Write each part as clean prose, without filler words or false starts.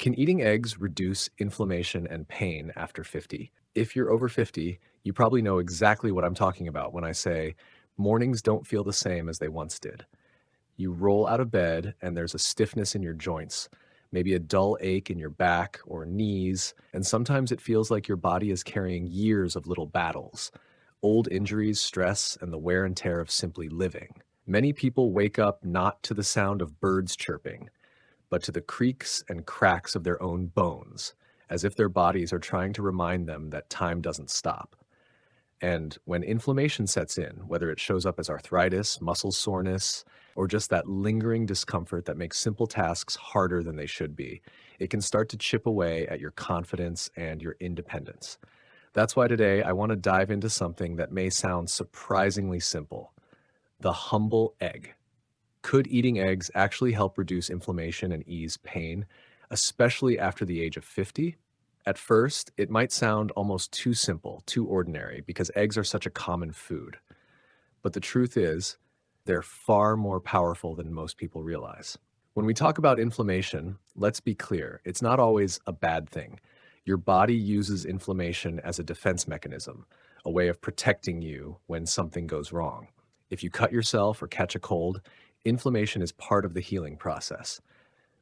Can eating eggs reduce inflammation and pain after 50? If you're over 50, you probably know exactly what I'm talking about when I say mornings don't feel the same as they once did. You roll out of bed and there's a stiffness in your joints, maybe a dull ache in your back or knees, and sometimes it feels like your body is carrying years of little battles, old injuries, stress, and the wear and tear of simply living. Many people wake up not to the sound of birds chirping, but to the creaks and cracks of their own bones, as if their bodies are trying to remind them that time doesn't stop. And when inflammation sets in, whether it shows up as arthritis, muscle soreness, or just that lingering discomfort that makes simple tasks harder than they should be, it can start to chip away at your confidence and your independence. That's why today I want to dive into something that may sound surprisingly simple: the humble egg. Could eating eggs actually help reduce inflammation and ease pain, especially after the age of 50? At first, it might sound almost too simple, too ordinary, because eggs are such a common food. But the truth is, they're far more powerful than most people realize. When we talk about inflammation, let's be clear, it's not always a bad thing. Your body uses inflammation as a defense mechanism, a way of protecting you when something goes wrong. If you cut yourself or catch a cold, inflammation is part of the healing process.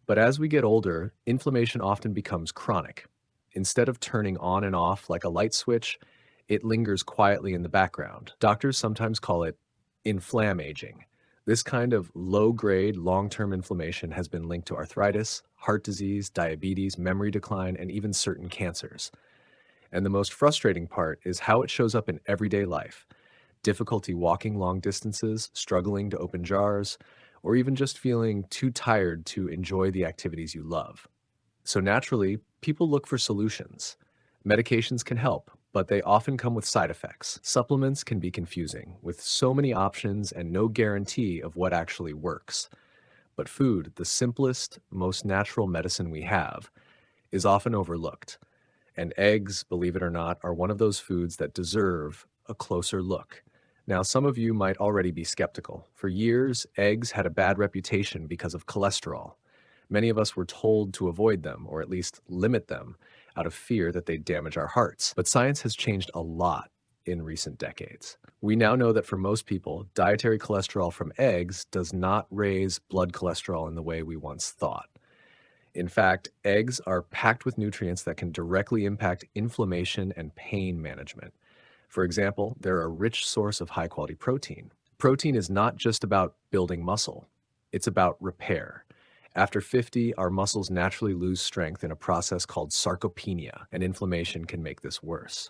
But as we get older, inflammation often becomes chronic. Instead of turning on and off like a light switch, it lingers quietly in the background. Doctors sometimes call it inflammaging. This kind of low-grade, long-term inflammation has been linked to arthritis, heart disease, diabetes, memory decline, and even certain cancers. And the most frustrating part is how it shows up in everyday life: difficulty walking long distances, struggling to open jars, or even just feeling too tired to enjoy the activities you love. So naturally, people look for solutions. Medications can help, but they often come with side effects. Supplements can be confusing, with so many options and no guarantee of what actually works. But food, the simplest, most natural medicine we have, is often overlooked. And eggs, believe it or not, are one of those foods that deserve a closer look. Now, some of you might already be skeptical. For years, eggs had a bad reputation because of cholesterol. Many of us were told to avoid them, or at least limit them, out of fear that they'd damage our hearts. But science has changed a lot in recent decades. We now know that for most people, dietary cholesterol from eggs does not raise blood cholesterol in the way we once thought. In fact, eggs are packed with nutrients that can directly impact inflammation and pain management. For example, they're a rich source of high-quality protein. Protein is not just about building muscle, it's about repair. After 50, our muscles naturally lose strength in a process called sarcopenia, and inflammation can make this worse.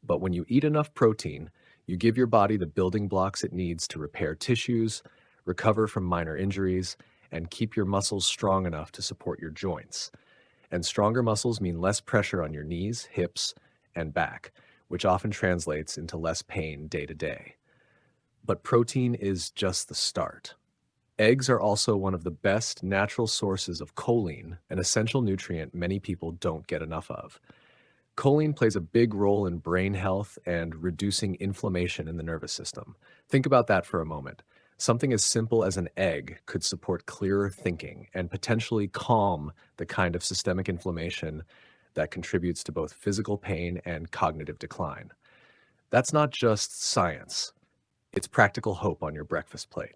But when you eat enough protein, you give your body the building blocks it needs to repair tissues, recover from minor injuries, and keep your muscles strong enough to support your joints. And stronger muscles mean less pressure on your knees, hips, and back, which often translates into less pain day to day. But protein is just the start. Eggs are also one of the best natural sources of choline, an essential nutrient many people don't get enough of. Choline plays a big role in brain health and reducing inflammation in the nervous system. Think about that for a moment. Something as simple as an egg could support clearer thinking and potentially calm the kind of systemic inflammation that contributes to both physical pain and cognitive decline. That's not just science, it's practical hope on your breakfast plate.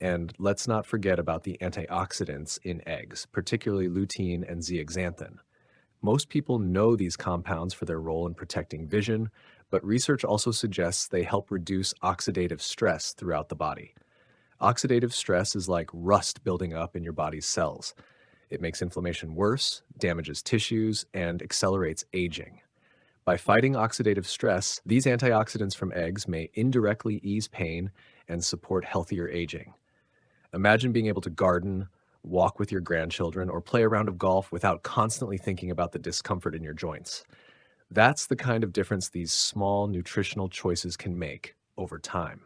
And let's not forget about the antioxidants in eggs, particularly lutein and zeaxanthin. Most people know these compounds for their role in protecting vision, but research also suggests they help reduce oxidative stress throughout the body. Oxidative stress is like rust building up in your body's cells. It makes inflammation worse, damages tissues, and accelerates aging. By fighting oxidative stress, these antioxidants from eggs may indirectly ease pain and support healthier aging. Imagine being able to garden, walk with your grandchildren, or play a round of golf without constantly thinking about the discomfort in your joints. That's the kind of difference these small nutritional choices can make over time.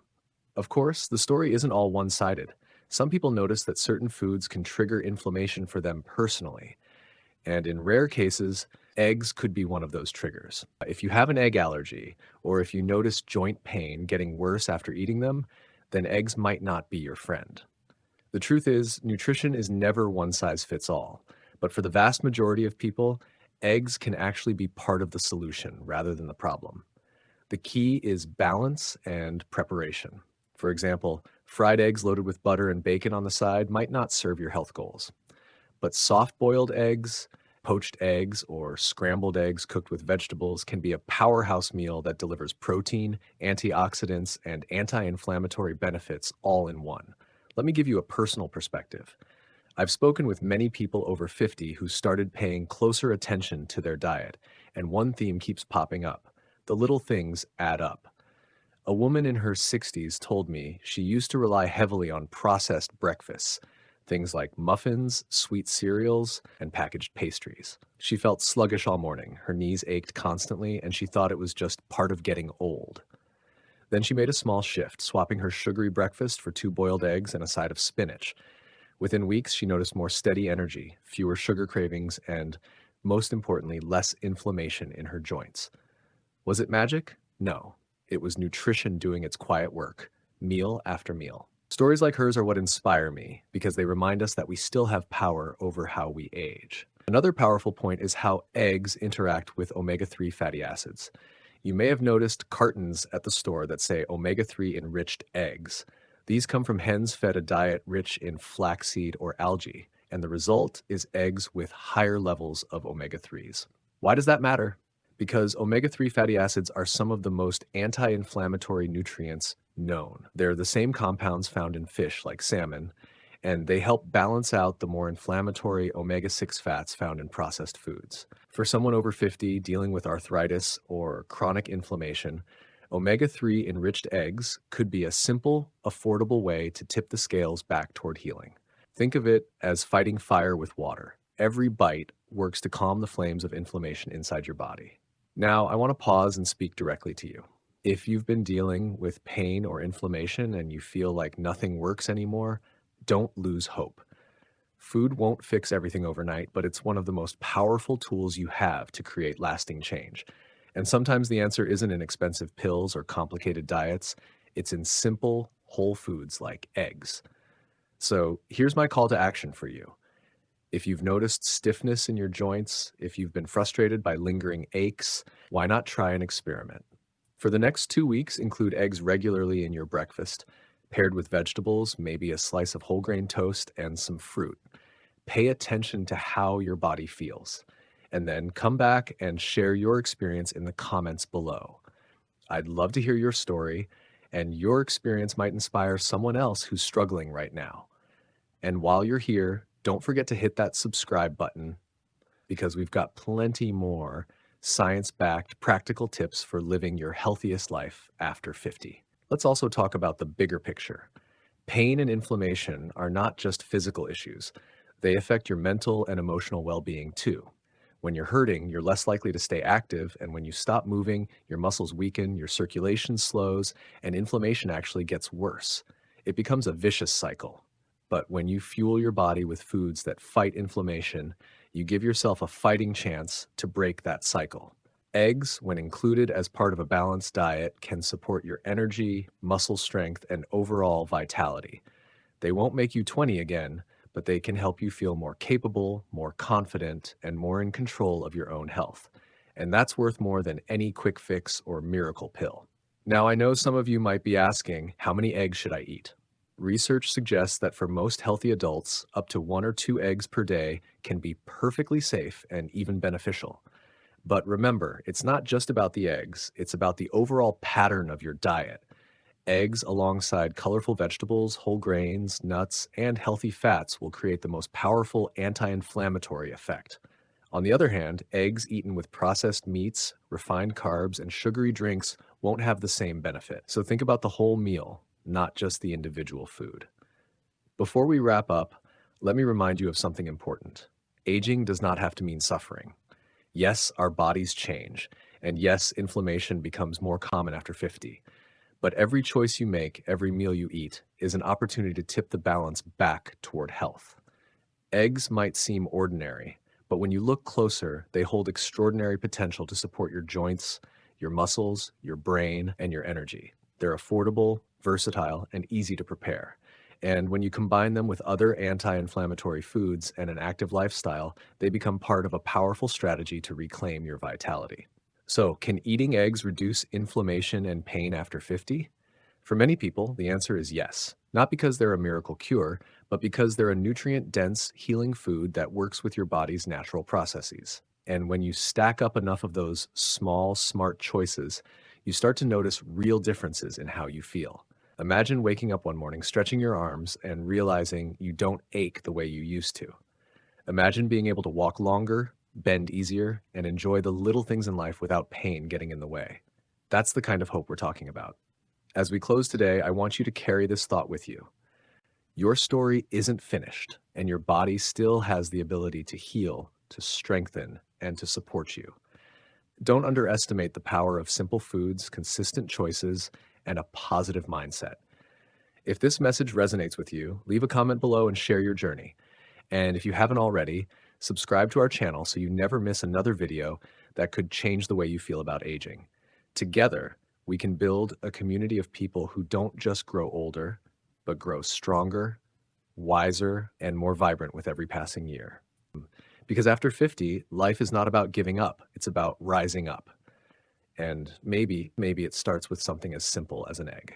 Of course, the story isn't all one-sided. Some people notice that certain foods can trigger inflammation for them personally, and in rare cases, eggs could be one of those triggers. If you have an egg allergy, or if you notice joint pain getting worse after eating them, then eggs might not be your friend. The truth is, nutrition is never one size fits all, But for the vast majority of people, eggs can actually be part of the solution rather than the problem. The key is balance and preparation. For example, fried eggs loaded with butter and bacon on the side might not serve your health goals. But soft-boiled eggs, poached eggs, or scrambled eggs cooked with vegetables can be a powerhouse meal that delivers protein, antioxidants, and anti-inflammatory benefits all in one. Let me give you a personal perspective. I've spoken with many people over 50 who started paying closer attention to their diet, and one theme keeps popping up. The little things add up. A woman in her 60s told me she used to rely heavily on processed breakfasts, things like muffins, sweet cereals, and packaged pastries. She felt sluggish all morning, her knees ached constantly, and she thought it was just part of getting old. Then she made a small shift, swapping her sugary breakfast for 2 boiled eggs and a side of spinach. Within weeks, she noticed more steady energy, fewer sugar cravings, and, most importantly, less inflammation in her joints. Was it magic? No. It was nutrition doing its quiet work, meal after meal. Stories like hers are what inspire me because they remind us that we still have power over how we age. Another powerful point is how eggs interact with omega-3 fatty acids. You may have noticed cartons at the store that say omega-3 enriched eggs. These come from hens fed a diet rich in flaxseed or algae, and the result is eggs with higher levels of omega-3s. Why does that matter? Because omega-3 fatty acids are some of the most anti-inflammatory nutrients known. They're the same compounds found in fish like salmon, and they help balance out the more inflammatory omega-6 fats found in processed foods. For someone over 50 dealing with arthritis or chronic inflammation, omega-3 enriched eggs could be a simple, affordable way to tip the scales back toward healing. Think of it as fighting fire with water. Every bite works to calm the flames of inflammation inside your body. Now, I want to pause and speak directly to you. If you've been dealing with pain or inflammation and you feel like nothing works anymore, don't lose hope. Food won't fix everything overnight, but it's one of the most powerful tools you have to create lasting change. And sometimes the answer isn't in expensive pills or complicated diets, it's in simple, whole foods like eggs. So here's my call to action for you. If you've noticed stiffness in your joints, if you've been frustrated by lingering aches, why not try an experiment? For the next 2 weeks, include eggs regularly in your breakfast, paired with vegetables, maybe a slice of whole grain toast, and some fruit. Pay attention to how your body feels, and then come back and share your experience in the comments below. I'd love to hear your story, and your experience might inspire someone else who's struggling right now. And while you're here, don't forget to hit that subscribe button because we've got plenty more science-backed practical tips for living your healthiest life after 50. Let's also talk about the bigger picture. Pain and inflammation are not just physical issues. They affect your mental and emotional well-being too. When you're hurting, you're less likely to stay active, and when you stop moving, your muscles weaken, your circulation slows, and inflammation actually gets worse. It becomes a vicious cycle. But when you fuel your body with foods that fight inflammation, you give yourself a fighting chance to break that cycle. Eggs, when included as part of a balanced diet, can support your energy, muscle strength, and overall vitality. They won't make you 20 again, but they can help you feel more capable, more confident, and more in control of your own health. And that's worth more than any quick fix or miracle pill. Now, I know some of you might be asking, how many eggs should I eat? Research suggests that for most healthy adults, up to 1 or 2 eggs per day can be perfectly safe and even beneficial. But remember, it's not just about the eggs, it's about the overall pattern of your diet. Eggs alongside colorful vegetables, whole grains, nuts, and healthy fats will create the most powerful anti-inflammatory effect. On the other hand, eggs eaten with processed meats, refined carbs, and sugary drinks won't have the same benefit. So think about the whole meal, not just the individual food. Before we wrap up, let me remind you of something important. Aging does not have to mean suffering. Yes, our bodies change, and yes, inflammation becomes more common after 50. But every choice you make, every meal you eat, is an opportunity to tip the balance back toward health. Eggs might seem ordinary, but when you look closer, they hold extraordinary potential to support your joints, your muscles, your brain, and your energy. They're affordable, versatile, and easy to prepare. And when you combine them with other anti-inflammatory foods and an active lifestyle, they become part of a powerful strategy to reclaim your vitality. So, can eating eggs reduce inflammation and pain after 50? For many people, the answer is yes. Not because they're a miracle cure, but because they're a nutrient dense, healing food that works with your body's natural processes. And when you stack up enough of those small, smart choices, you start to notice real differences in how you feel. Imagine waking up one morning, stretching your arms, and realizing you don't ache the way you used to. Imagine being able to walk longer, bend easier, and enjoy the little things in life without pain getting in the way. That's the kind of hope we're talking about. As we close today, I want you to carry this thought with you. Your story isn't finished, and your body still has the ability to heal, to strengthen, and to support you. Don't underestimate the power of simple foods, consistent choices, and a positive mindset. If this message resonates with you, leave a comment below and share your journey. And if you haven't already, subscribe to our channel so you never miss another video that could change the way you feel about aging. Together, we can build a community of people who don't just grow older, but grow stronger, wiser, and more vibrant with every passing year. Because after 50, life is not about giving up, it's about rising up. And maybe it starts with something as simple as an egg.